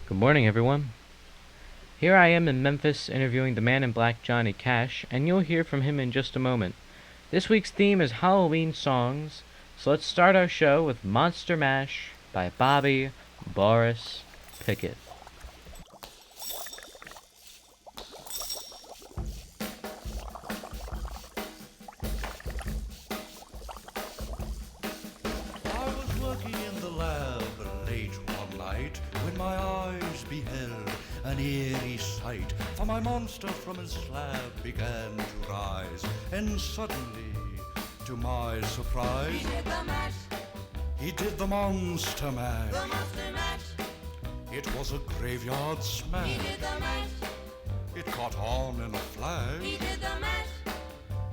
Good morning, everyone. Here I am in Memphis interviewing the man in black, Johnny Cash, and you'll hear from him in just a moment. This week's theme is Halloween songs, so let's start our show with Monster Mash by Bobby Boris Pickett. I was working in the lab late one night when my eyes beheld an eerie sight. For my monster from his slab began to rise, and suddenly, to my surprise, He did the mash, he did the monster mash. the monster mash. It was a graveyard He smash. did the mash, It caught on in a flash. he did the mash.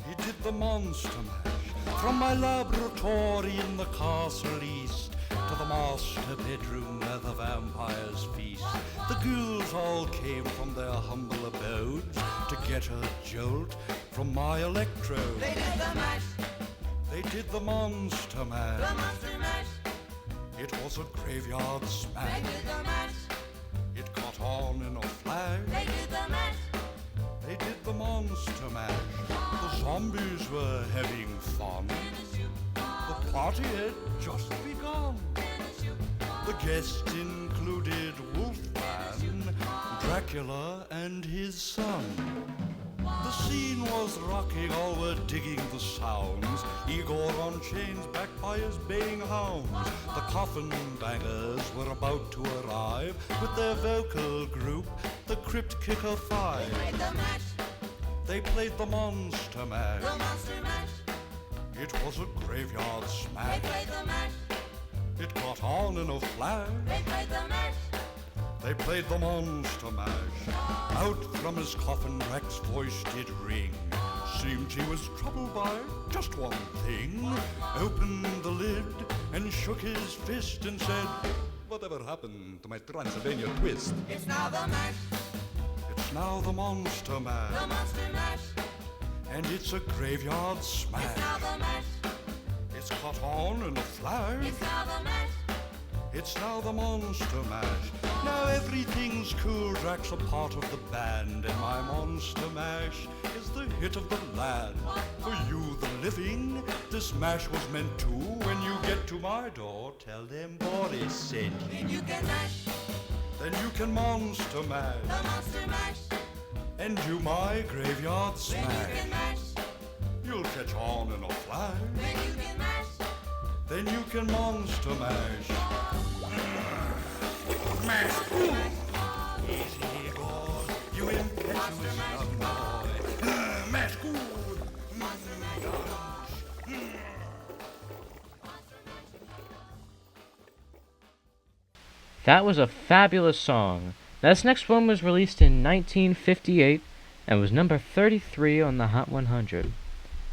He did the monster mash. From my laboratory in the castle east to the master bedroom where the vampires feast, the ghouls all came from their humble abodes to get a jolt from my electrode. They did the mash, They did the monster the mash. monster mash. It was a graveyard They smash. did the mash, It caught on in a flash. they did the mash. They did the monster mash. The zombies were having fun. The party had just begun. The guests included Wolfman, Dracula, and his son. The scene was rocking, all were digging the sounds. Igor on chains, backed by his baying hounds. The coffin bangers were about to arrive with their vocal group, the Crypt Kicker Five. They played the mash, They played the monster mash. the monster mash. It was a graveyard They smash. played the mash, It caught on in a flash. they played the mash. They played the monster mash. Out from his coffin, Rex's voice did ring. Seemed he was troubled by just one thing. Opened the lid and shook his fist and said, "Whatever happened to my Transylvania twist?" It's now the mash, It's now the monster mash. the monster mash. And it's a graveyard It's smash. now the mash, It's caught on in a flash. it's now the mash. It's now the monster mash. Now everything's cool. Drac's a part of the band, and my monster mash is the hit of the land. For you, the living, this mash was meant to. When you get to my door, tell them Boris sent you. Then you can mash, Then you can monster mash the monster mash. and do my graveyard Then you smash. can mash, You'll catch on in a flash. then you can mash. Then you can monster mash. Mash. Easy, Igor. You impetuous young boy. Mash good. That was a fabulous song. Now, this next one was released in 1958 and was number 33 on the Hot 100.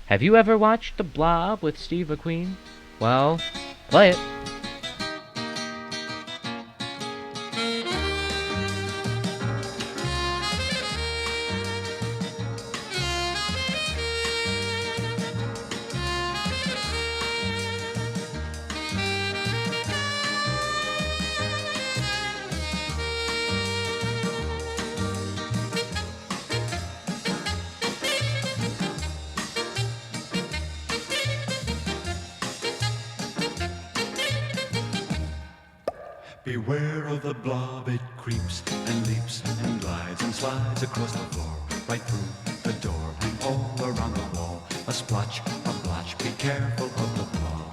Have you ever watched The Blob with Steve McQueen? Well, play it. Beware of the blob, it creeps and leaps and glides and slides across the floor, right through the door and all around the wall. A splotch, a blotch, be careful of the blob.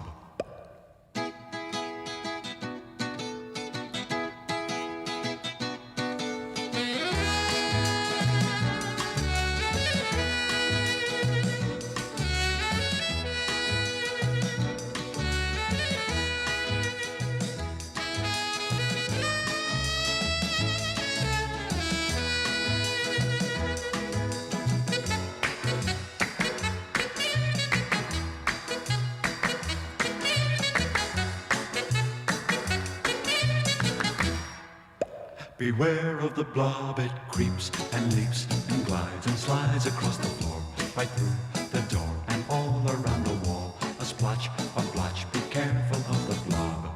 Beware of the blob, it creeps and leaps and glides and slides across the floor, right through the door and all around the wall. A splotch, a blotch, be careful of the blob.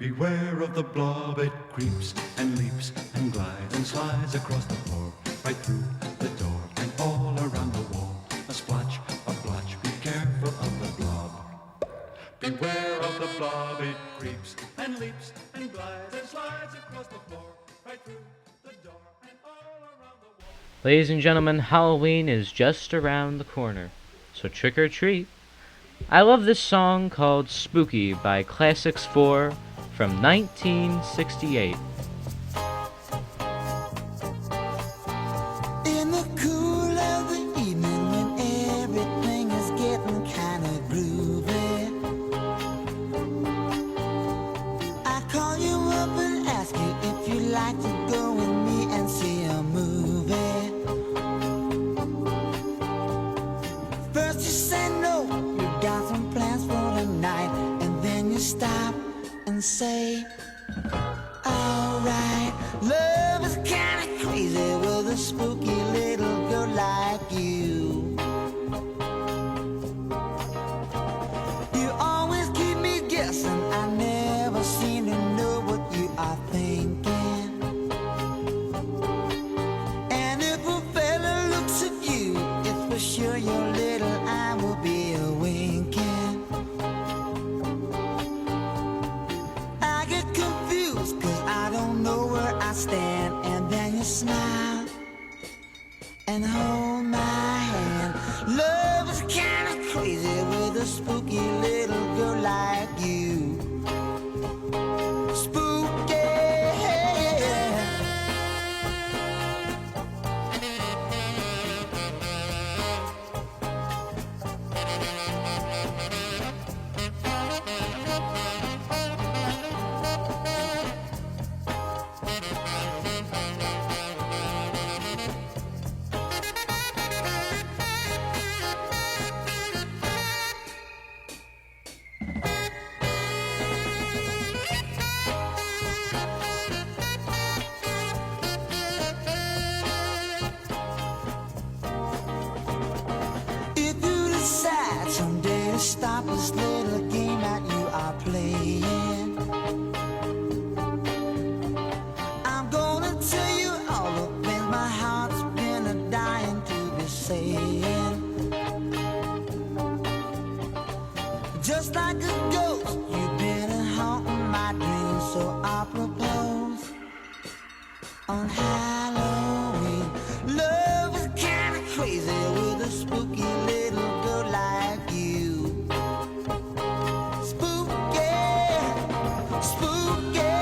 Beware of the blob, it creeps and leaps and glides and slides across the floor, right through the door and all around the wall. A splotch, a blotch, be careful of the blob. Beware of the blob, it creeps and leaps and glides and slides across the floor, right through the door and all around the wall. Ladies and gentlemen, Halloween is just around the corner, so trick or treat. I love this song called Spooky by Classics 4 from 1968. In the cool of the evening when everything is getting kind of groovy, I call you up and ask you if you'd like to go with me and see a movie. First you say no, you got some plans for the night, and then you stop and say, alright, love is kinda crazy with a spooky little girl like you. You always keep me guessing, I never seem to know what you are thinking. And if a fella looks at you, it's for sure your little eye will be a winking. I get confused cause I don't know where I stand, and then you smile and hold my hand. Love is kinda crazy with a spooky little girl like you. Spooky. If you decide someday to stop this little game that you are playing, I'm gonna tell you all the things my heart's been a dying to be saying. Just like a ghost, you've been haunting my dreams, so I propose on Halloween. Love is kinda crazy with a spooky little girl like you. Spooky, spooky,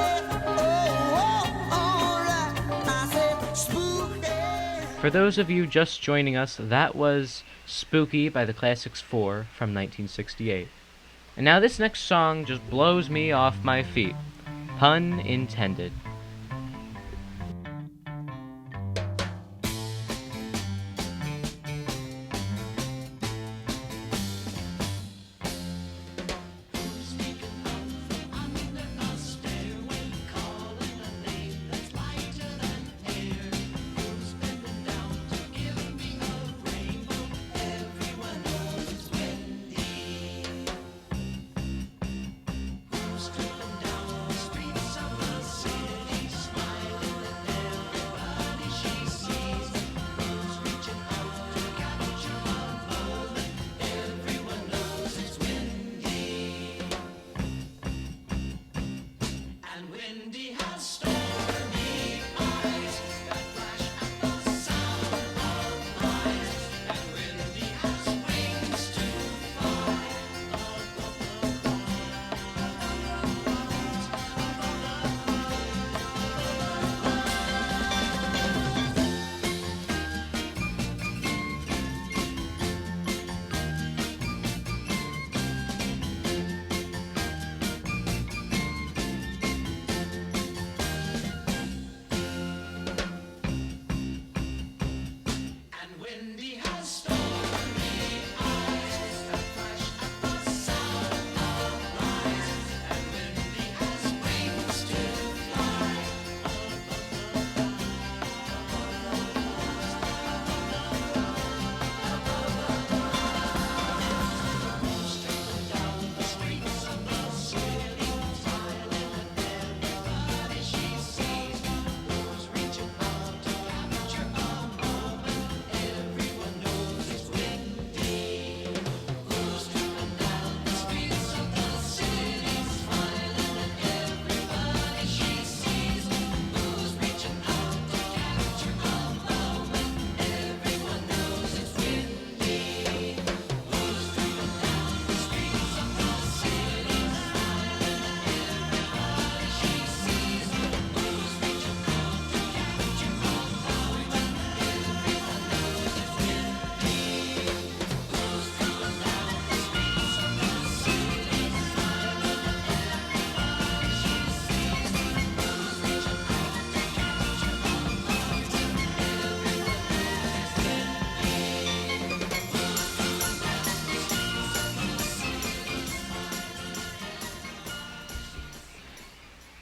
oh, alright, I said spooky. For those of you just joining us, that was Spooky by the Classics 4 from 1968. And now this next song just blows me off my feet. Pun intended.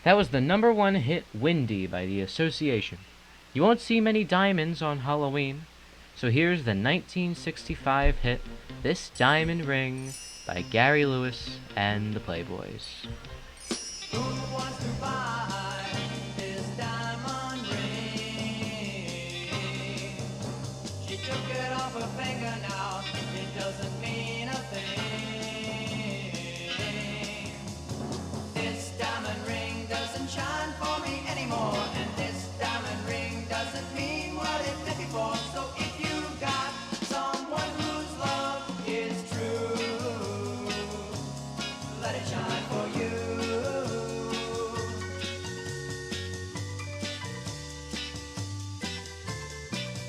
That was the #1 hit Windy by The Association. You won't see many diamonds on Halloween, so here's the 1965 hit This Diamond Ring by Gary Lewis and the Playboys. Who wants to buy this diamond ring? She took it off her finger now, it doesn't mean a thing. This diamond ring doesn't shine for me anymore, and this diamond ring doesn't mean what it did before. So if you got someone whose love is true, let it shine for you.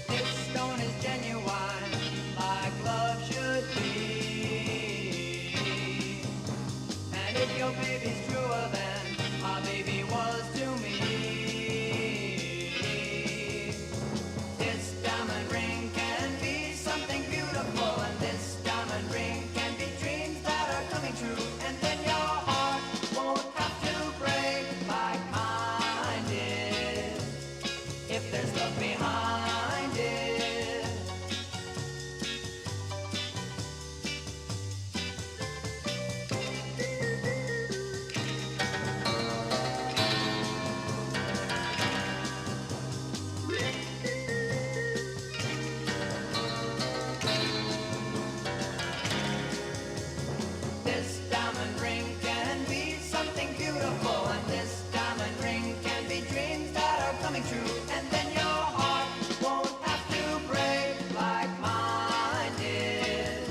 This stone is genuine, like love should be. And if your baby's truer than my baby was to me, this diamond ring can be something beautiful, and this diamond ring can be dreams that are coming true. And then your heart won't have to break like mine did, if there's love behind it. This diamond ring can be something beautiful, and this diamond ring can be dreams that are coming true. And then your heart won't have to break like mine did,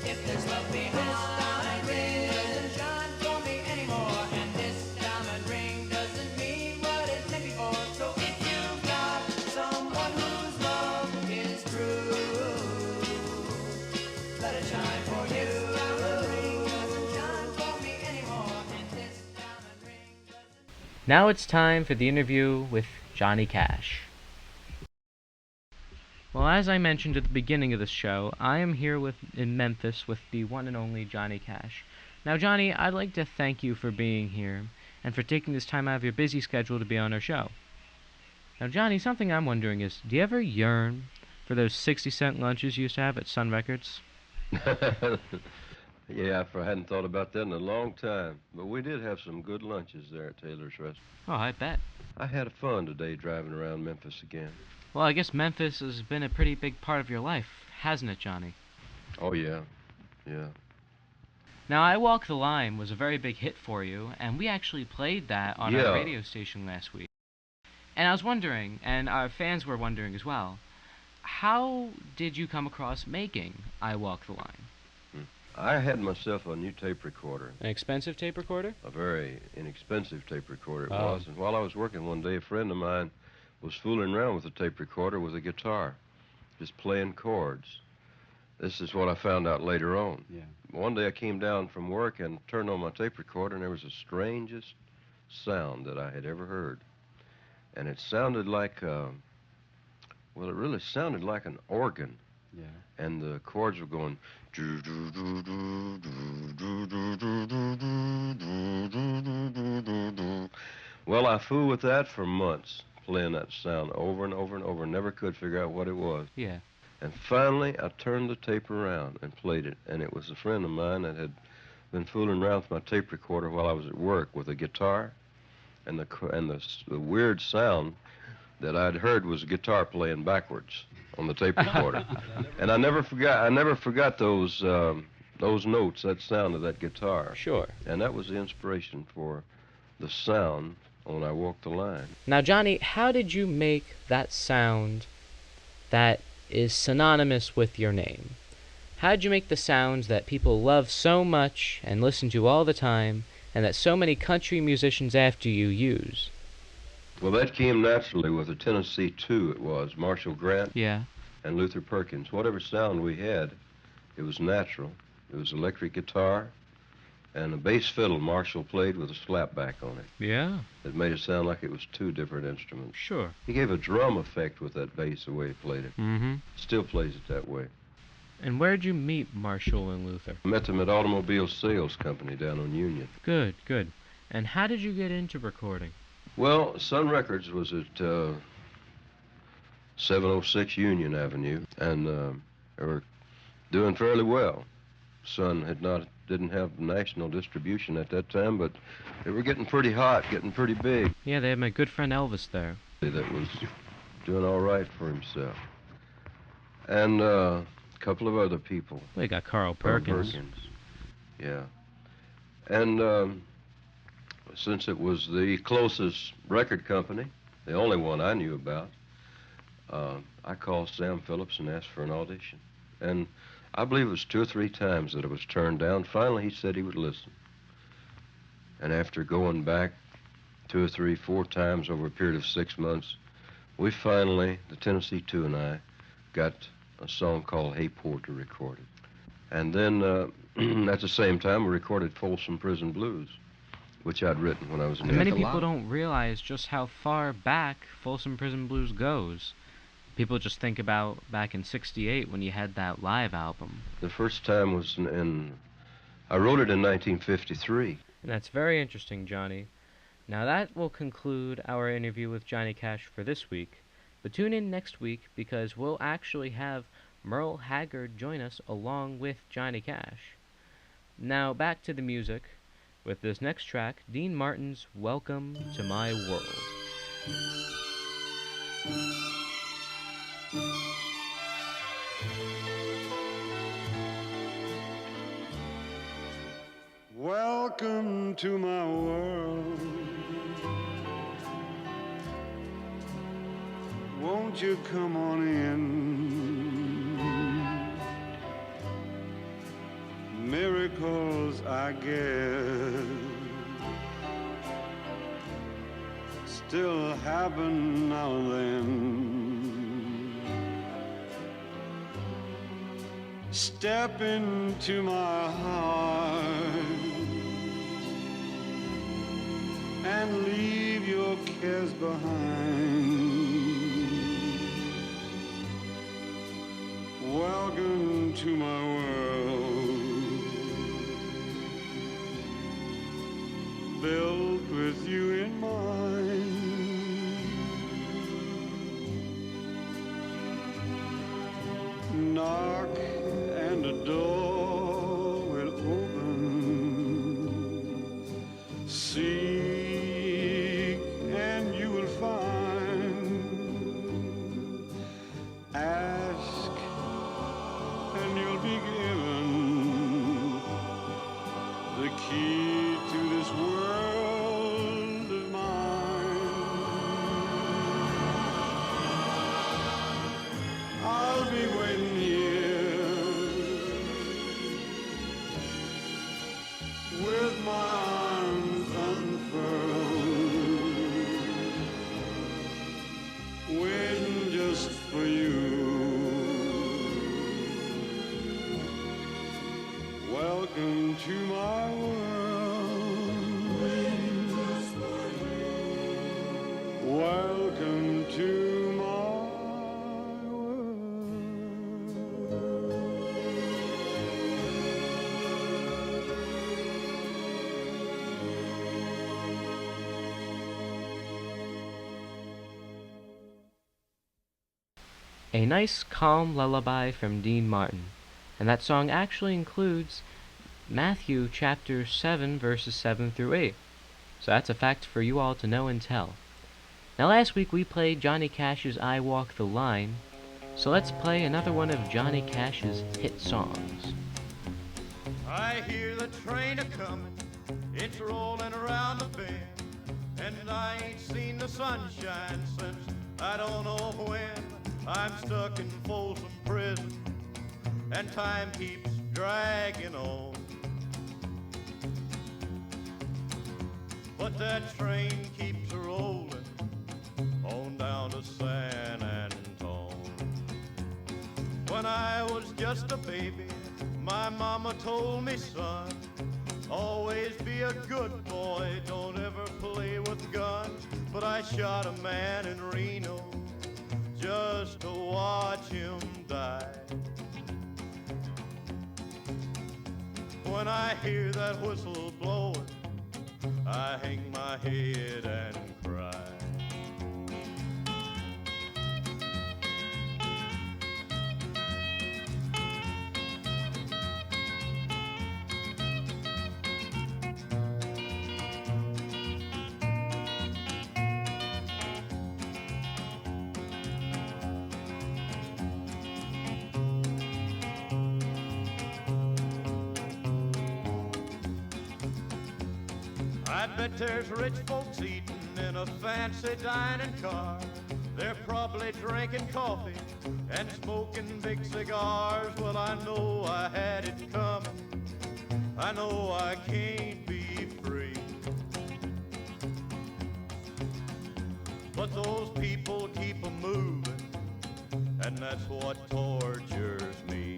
if there's love behind. This diamond ring doesn't shine for me anymore, and this diamond ring doesn't mean what it did before. So if you've got someone whose love is true, let it shine for you. This diamond ring doesn't shine for me anymore, and this diamond ring doesn't. Now it's time for the interview with Johnny Cash. Well, as I mentioned at the beginning of the show, I am here in Memphis with the one and only Johnny Cash. Now, Johnny, I'd like to thank you for being here and for taking this time out of your busy schedule to be on our show. Now, Johnny, something I'm wondering is, do you ever yearn for those 60-cent lunches you used to have at Sun Records? Yeah, I hadn't thought about that in a long time. But we did have some good lunches there at Taylor's Restaurant. Oh, I bet. I had fun today driving around Memphis again. Well, I guess Memphis has been a pretty big part of your life, hasn't it, Johnny? Oh, yeah. Yeah. Now, I Walk the Line was a very big hit for you, and we actually played that on Yeah. our radio station last week. And I was wondering, and our fans were wondering as well, how did you come across making I Walk the Line? I had myself a new tape recorder. An expensive tape recorder? A very inexpensive tape recorder it Oh. was. And while I was working one day, a friend of mine was fooling around with a tape recorder with a guitar, just playing chords. This is what I found out later on. Yeah. One day I came down from work and turned on my tape recorder, and there was the strangest sound that I had ever heard. And it sounded like, well, it really sounded like an organ. Yeah. And the chords were going. Well, I fooled with that for months, playing that sound over and over and over, never could figure out what it was. Yeah. And finally, I turned the tape around and played it, and it was a friend of mine that had been fooling around with my tape recorder while I was at work with a guitar, and the weird sound that I'd heard was a guitar playing backwards on the tape recorder. And I never forgot those notes, that sound of that guitar. Sure. And that was the inspiration for the sound when I Walk the Line. Now, Johnny, how did you make that sound that is synonymous with your name? How did you make the sounds that people love so much and listen to all the time, and that so many country musicians after you use? Well, that came naturally with the Tennessee 2, it was, Marshall Grant Yeah. and Luther Perkins. Whatever sound we had, it was natural. It was electric guitar and a bass fiddle Marshall played with a slapback on it. Yeah. It made it sound like it was two different instruments. Sure. He gave a drum effect with that bass the way he played it. Mm-hmm. Still plays it that way. And where'd you meet Marshall and Luther? I met them at Automobile Sales Company down on Union. Good, good. And how did you get into recording? Well, Sun Records was at 706 Union Avenue, and they were doing fairly well. Sun didn't have national distribution at that time, but they were getting pretty hot, getting pretty big. Yeah, they had my good friend Elvis there. That was doing all right for himself, and a couple of other people. We got Carl Carl Perkins. Yeah, and since it was the closest record company, the only one I knew about, I called Sam Phillips and asked for an audition. And I believe it was 2 or 3 times that it was turned down. Finally, he said he would listen. And after going back 2 or 3, 4 times over a period of 6 months, we finally, the Tennessee Two and I, got a song called Hey Porter recorded. And then at the same time, we recorded Folsom Prison Blues, which I'd written when I was in Many Italy. people don't realize just how far back Folsom Prison Blues goes. People just think about back in '68 when you had that live album. The first time was I wrote it in 1953. And that's very interesting, Johnny. Now that will conclude our interview with Johnny Cash for this week. But tune in next week because we'll actually have Merle Haggard join us along with Johnny Cash. Now back to the music with this next track, Dean Martin's Welcome to My World. Welcome to my world. Won't you come on in? Miracles, I guess, still happen now and then. Step into my heart and leave your cares behind. Welcome to my world, built with you in mind. Knock and the door will open. Seek and you will find. Ask and you'll be given the key to this world of mine. I'll be waiting here with my arms unfurled, waiting just for you. Welcome to my world, waiting just for you. Welcome to my A nice calm lullaby from Dean Martin. And that song actually includes Matthew chapter 7 verses 7 through 8. So that's a fact for you all to know and tell. Now last week we played Johnny Cash's I Walk the Line. So let's play another one of Johnny Cash's hit songs. I hear the train a-comin', it's rolling around the bend, and I ain't seen the sunshine since I don't know when. I'm stuck in Folsom Prison, and time keeps dragging on. But that train keeps rolling on down to San Antone. When I was just a baby, my mama told me, son, always be a good boy, don't ever play with guns. But I shot a man in Reno just to watch him die. When I hear that whistle blowing, I hang my head and cry. I bet there's rich folks eating in a fancy dining car. They're probably drinking coffee and smoking big cigars. Well, I know I had it coming. I know I can't be free. But those people keep a moving, and that's what tortures me.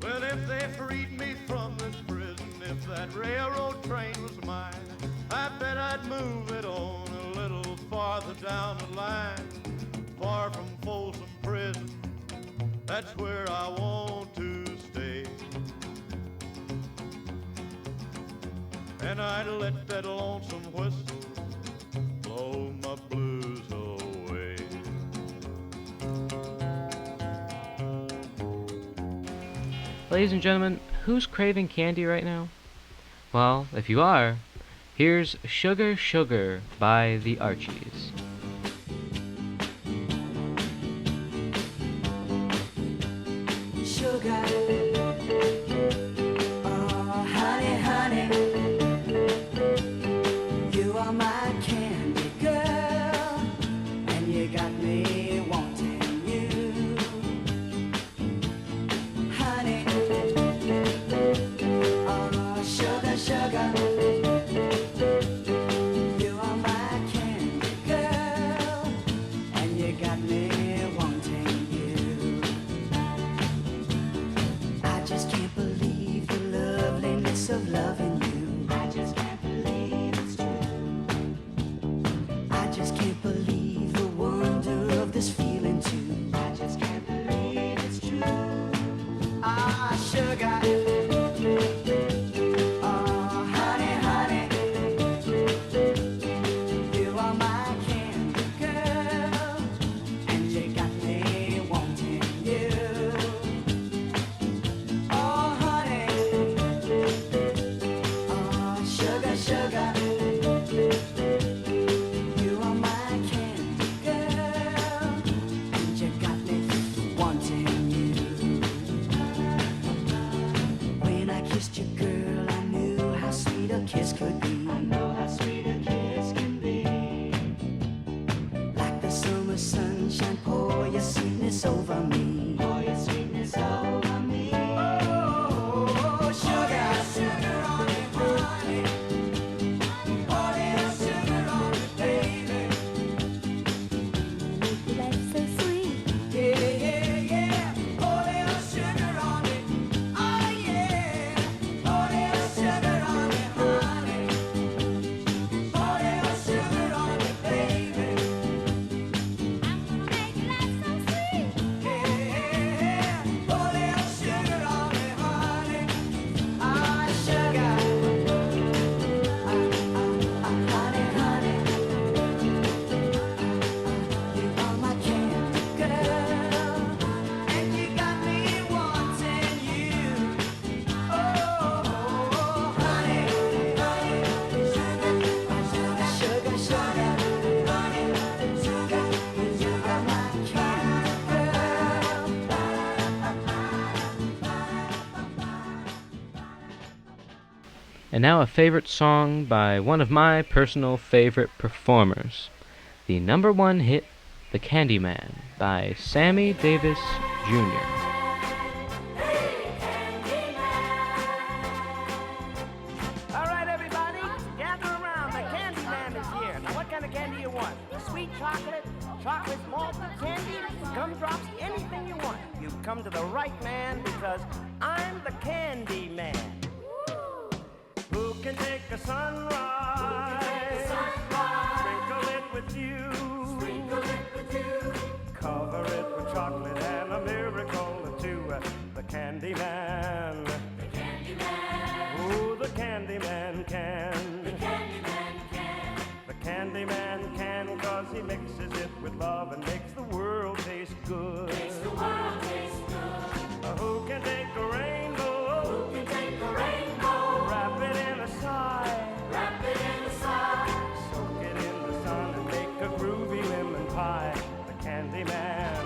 Well, if they freed me from this prison, if that railroad train was mine, I bet I'd move it on a little farther down the line, far from Folsom Prison. That's where I want to stay. And I'd let that lonesome whistle blow my blues away. Ladies and gentlemen, who's craving candy right now? Well, if you are, here's Sugar Sugar by the Archies. Sugar, oh honey, honey, you are my candy girl, and you got me wanting you, honey, oh sugar, sugar, you are my candy girl, and you got me wanting you. I just can't believe the loveliness of loving you. I just can't believe it's true. I just can't believe the wonder of this feeling too. I just can't believe it's true. Ah, sugar. Oh, honey, honey. You are my candy girl, and you got me wanting you. Oh, honey, oh, sugar, sugar, you are my candy girl, and you got me wanting you. When I kissed you, girl, I knew how sweet a kiss could be. I know how sweet a kiss can be. Like the summer sunshine, pour your sweetness over me. Pour your sweetness over me. Oh, sugar, sugar on it, honey. Pour little sugar on it, baby. Life's so sweet. Yeah, yeah, yeah. Pour little sugar on it. Oh, yeah. Pour little sugar on it, honey. Pour little sugar on it, baby. Make life so sweet. Yeah, pour little sugar on it, honey. Ah, sugar. Honey, honey. You are my candy girl, and you got me wanting you. Oh, honey, sugar, sugar, honey, sugar, you are my candy girl. And now a favorite song by one of my personal favorite performers. The #1 hit, The Candyman, by Sammy Davis Jr. All right, everybody, gather around. The Candyman is here. Now, what kind of candy you want? sweet chocolate, chocolate malt, candy, gumdrops, anything you want. You've come to the right man because I'm the candy man. Who can take a sunrise, sprinkle it with you, cover it with chocolate and a miracle or two. The candy man. Oh, the candy man can. The candy man can, 'cause he mixes it with love and makes the world taste good. Who can take a rainbow? Wrap it in a sigh. Soak it in the sun and make a groovy lemon pie. The candy man.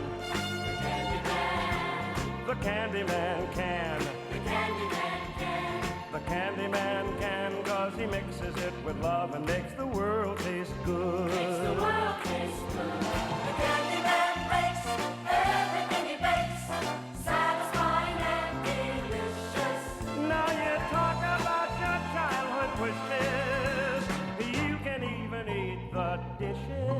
The candy man can. The candy man can, 'cause he mixes it with love and makes the world taste good. The candy man makes everything he bakes satisfying and delicious. Now you talk about your childhood wishes. You can even eat the dishes.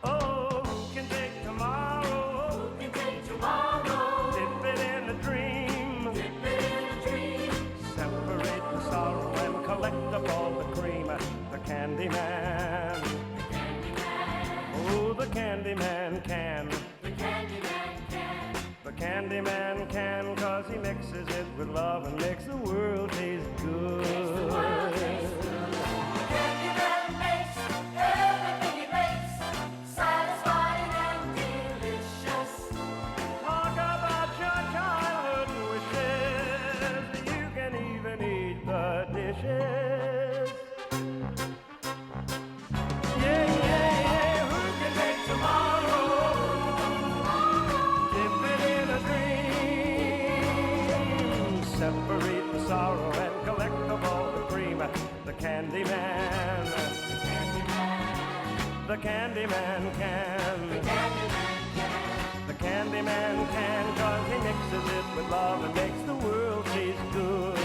Oh, who can take tomorrow? Dip it in a dream. Separate the sorrow and collect up all the cream. The candy man. Oh, the candy man can. The candy man can, 'cause he mixes it with love and makes the world taste good. The candy man makes everything he bakes satisfying and delicious. Talk about your childhood wishes. You can even eat the dishes. Yeah. Who can take tomorrow? Dip it in a dream. Separate the sorrow and collect up all the cream. The candy man. The candy man can. The candy man can, 'cause he mixes it with love and makes the world taste good.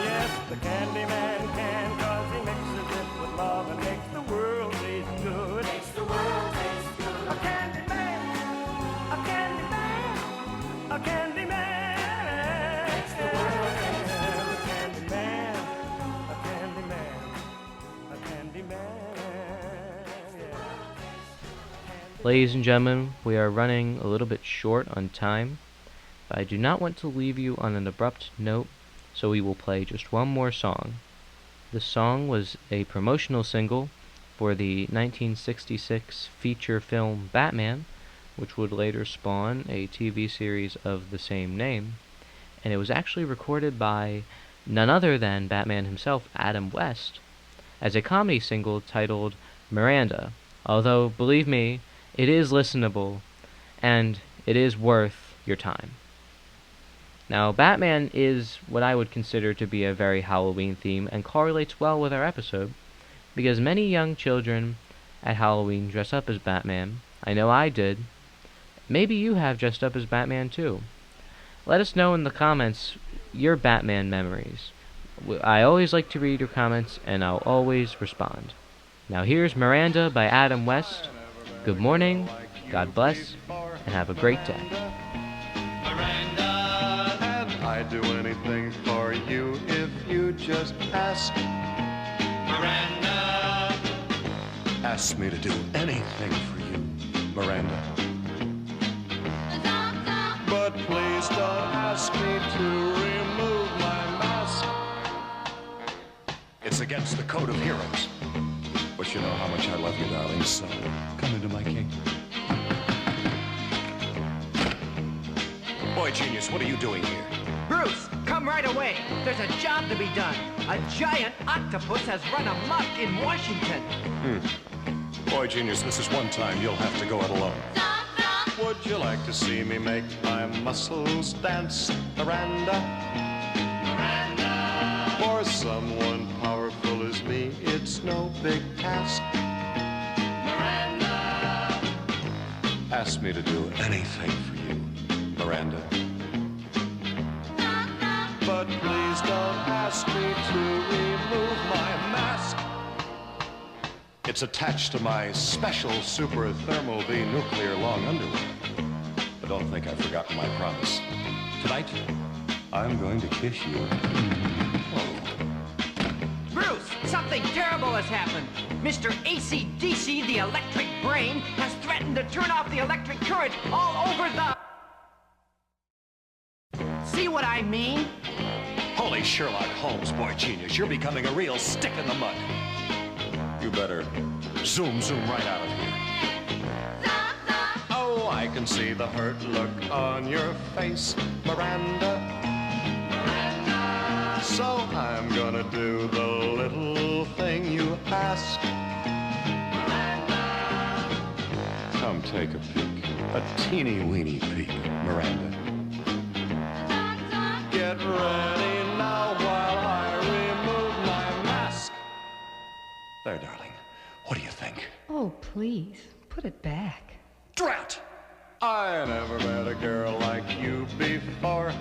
Yes, the candy man can, 'cause he mixes it with love and makes the world taste good. A candy man, a candy man, a candy man. A candy man, a candy man, a candy man. Yeah. Ladies and gentlemen, we are running a little bit short on time, but I do not want to leave you on an abrupt note, so we will play just one more song. This song was a promotional single for the 1966 feature film Batman, which would later spawn a TV series of the same name, and it was actually recorded by none other than Batman himself, Adam West, as a comedy single titled Miranda, although, believe me, it is listenable, and it is worth your time. Now, Batman is what I would consider to be a very Halloween theme and correlates well with our episode, because many young children at Halloween dress up as Batman. I know I did. Maybe you have dressed up as Batman too. Let us know in the comments your Batman memories. I always like to read your comments, and I'll always respond. Now here's Miranda by Adam West. Good morning, God bless, and have a great day. I'd do anything for you if you just ask. Miranda. Ask me to do anything for you, Miranda. But please don't ask me to remove my mask. It's against the code of heroes. But you know how much I love you, darling, so come into my kingdom. Boy, genius, what are you doing here? Bruce, come right away. There's a job to be done. A giant octopus has run amok in Washington. Boy, genius, this is one time you'll have to go it alone. Would you like to see me make my muscles dance, Miranda? For someone powerful as me, it's no big task. Ask me to do anything for you, Miranda. But but please don't ask me to remove my mask. It's attached to my special super thermal V nuclear long underwear. But don't think I've forgotten my promise. Tonight, I'm going to kiss you. Bruce, something terrible has happened. Mr. AC/DC, the electric brain, has threatened to turn off the electric current all over the... See what I mean? Holy Sherlock Holmes, boy genius, you're becoming a real stick in the mud. You better zoom right out of here. Oh, I can see the hurt look on your face, Miranda. So I'm gonna do the little thing you ask. Come take a peek, a teeny weeny peek, Miranda. Get ready now while I remove my mask. There, darling. What do you think? Oh, please, put it back. Drat! I never met a girl like you before.